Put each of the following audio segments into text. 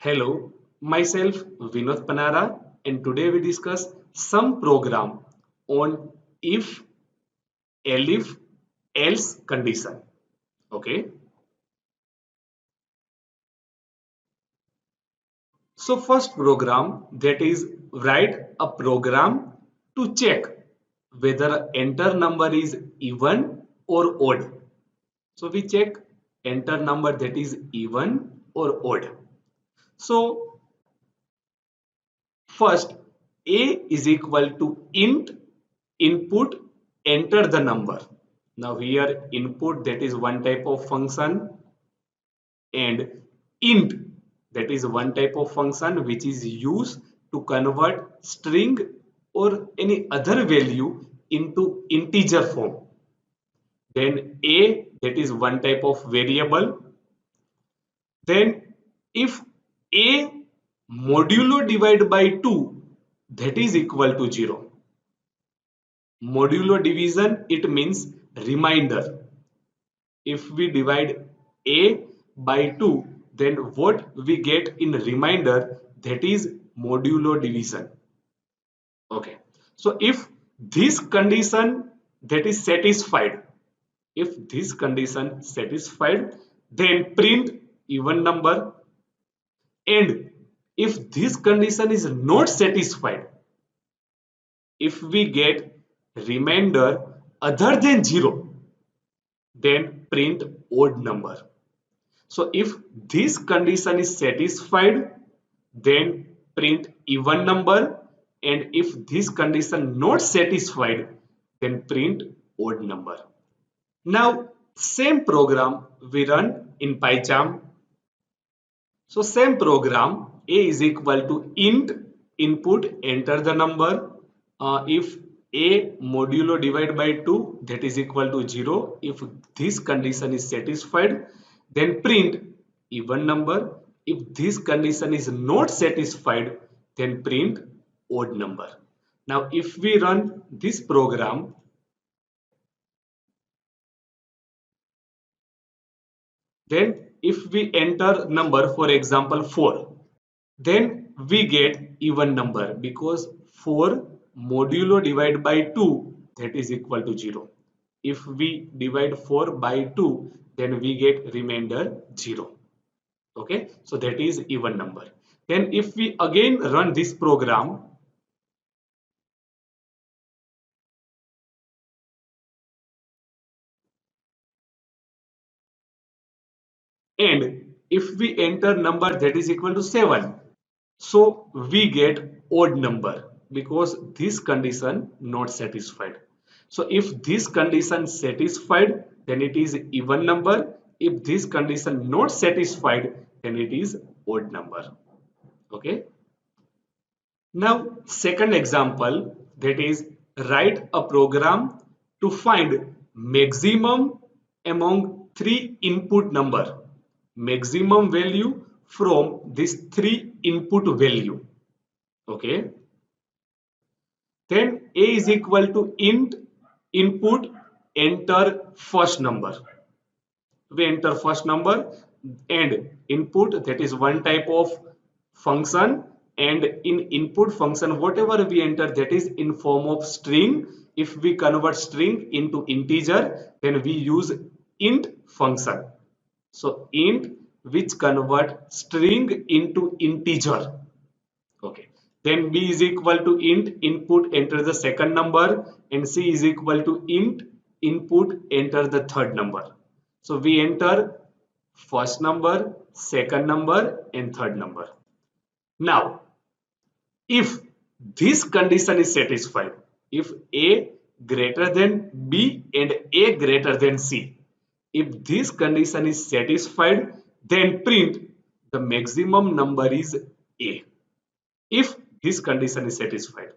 Hello, myself Vinod Panara, and today we discuss some program on if, elif, else condition. Okay, so first program, that is write a program to check whether enter number is even or odd. So we check enter number that is even or odd. So first, A is equal to int input enter the number. Now here input, that is one type of function, and int, that is one type of function which is used to convert string or any other value into integer form. Then A, that is one type of variable. Then if A modulo divide by 2, that is equal to 0. Modulo division, it means remainder. If we divide A by 2, then what we get in remainder, that is modulo division. Okay. So if this condition that is satisfied, if this condition satisfied, then print even number. And if this condition is not satisfied, if we get remainder other than 0, then print odd number. So if this condition is satisfied, then print even number, and if this condition not satisfied, then print odd number. Now same program we run in PyCharm. So same program, A is equal to int input enter the number. If A modulo divide by 2, that is equal to 0. If this condition is satisfied, then print even number. If this condition is not satisfied, then print odd number. Now if we run this program, then if we enter number, for example 4, then we get even number because 4 modulo divide by 2, that is equal to 0. If we divide 4 by 2, then we get remainder 0. Okay, so that is even number. Then if we again run this program, and if we enter number that is equal to 7, so we get odd number because this condition not satisfied. So if this condition satisfied, then it is even number. If this condition not satisfied, then it is odd number. Okay. Now second example, that is write a program to find maximum among three input number, maximum value from this three input value. Okay, then A is equal to int input enter first number. We enter first number, and input, that is one type of function, and in input function whatever we enter, that is in form of string. If we convert string into integer, then we use int function. So int which convert string into integer. Okay. Then b is equal to int input enter the second number, and c is equal to int input enter the third number. So we enter first number, second number, and third number. Now, if this condition is satisfied, if a greater than b and a greater than c, if this condition is satisfied, then print the maximum number is a. If this condition is satisfied,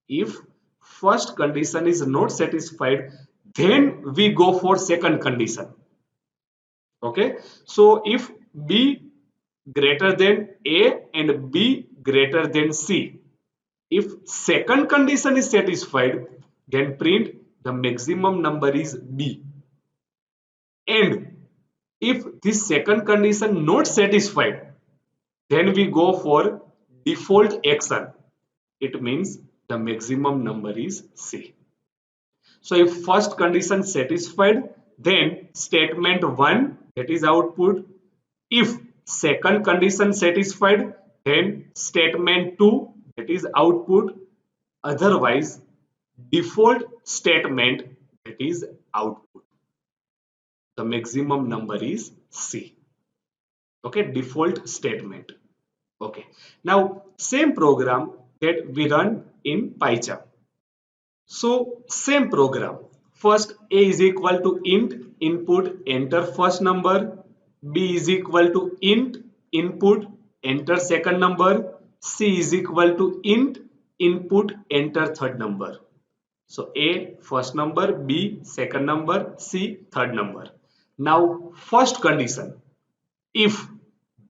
if first condition is not satisfied, then we go for second condition. Okay, so if b greater than a and b greater than c, if second condition is satisfied, then print the maximum number is b. And if this second condition not satisfied, then we go for default action. It means the maximum number is C. So if first condition satisfied, then statement 1, that is output. If second condition satisfied, then statement 2, that is output. Otherwise, default statement, that is output. The maximum number is C. Okay, default statement. Okay, now same program that we run in PyCharm. So same program. First a is equal to int input enter first number, b is equal to int input enter second number, c is equal to int input enter third number. So a first number, b second number, c third number. Now first condition, if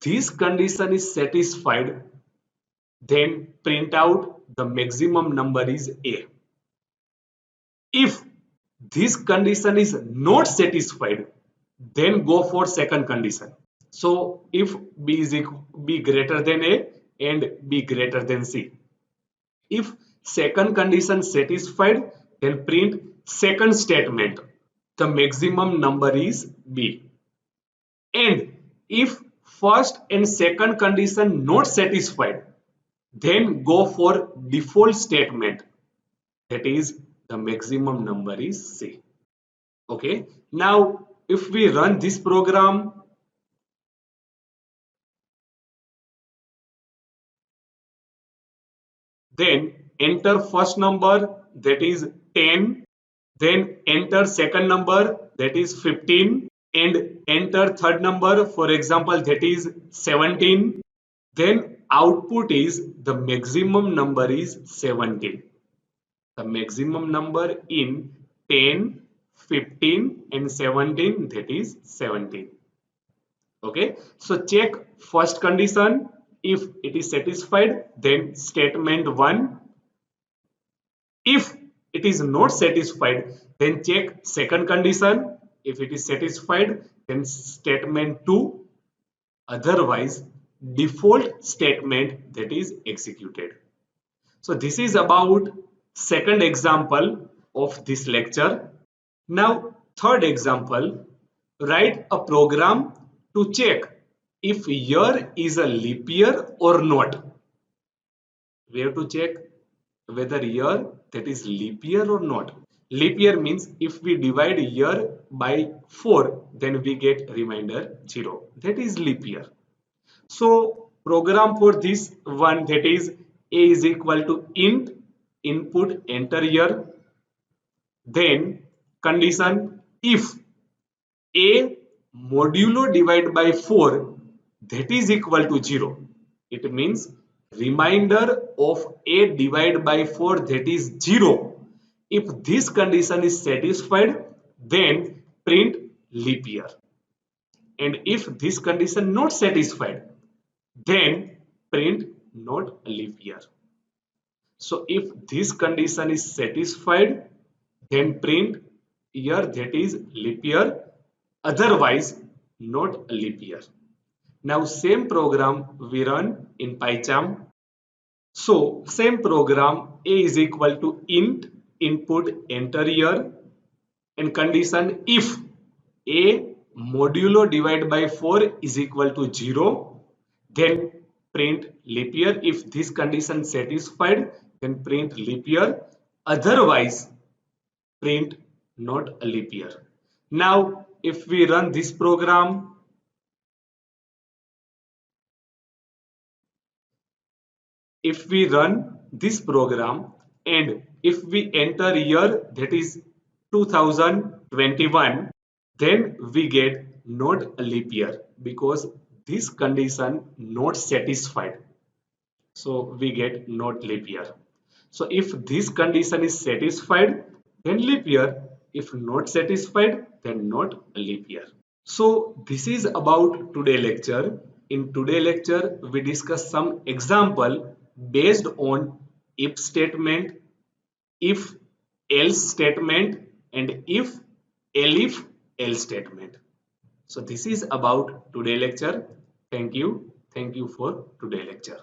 this condition is satisfied, then print out the maximum number is a. If this condition is not satisfied, then go for second condition. So if b greater than a and b greater than c. If second condition satisfied, then print second statement. The maximum number is b. And if first and second condition not satisfied, then go for default statement. That is the maximum number is C. Okay. Now if we run this program, then enter first number, that is 10, then enter second number, that is 15, and enter third number, for example, that is 17, then output is the maximum number is 17. The maximum number in 10, 15 and 17, that is 17. Okay, so check first condition. If it is satisfied, then statement 1. If it is not satisfied, then check second condition. If it is satisfied, then statement 2. Otherwise, default statement, that is executed. So this is about second example of this lecture. Now third example, write a program to check if year is a leap year or not. We have to check whether year, that is leap year or not. Leap year means if we divide year by 4, then we get remainder 0. That is leap year. So program for this one, that is a is equal to int input enter year, then condition if a modulo divided by 4, that is equal to 0. It means remainder of a divided by 4, that is 0. If this condition is satisfied, then print leap year. And if this condition not satisfied, then print not leap year. So if this condition is satisfied, then print year, that is leap year. Otherwise, not leap year. Now same program we run in PyCharm. So same program, a is equal to int input enter year, and condition if a modulo divided by 4 is equal to 0, then print leap year. If this condition satisfied, then print leap year. Otherwise, print not a leap year. Now if we run this program, and if we enter year, that is 2021, then we get not a leap year because this condition not satisfied. So we get not leap year. So if this condition is satisfied, then leap year. If not satisfied, then not a leap year. So this is about today lecture. In today lecture, we discuss some example based on if statement, if else statement, and if elif else statement. So this is about today lecture. Thank you. Thank you for today lecture.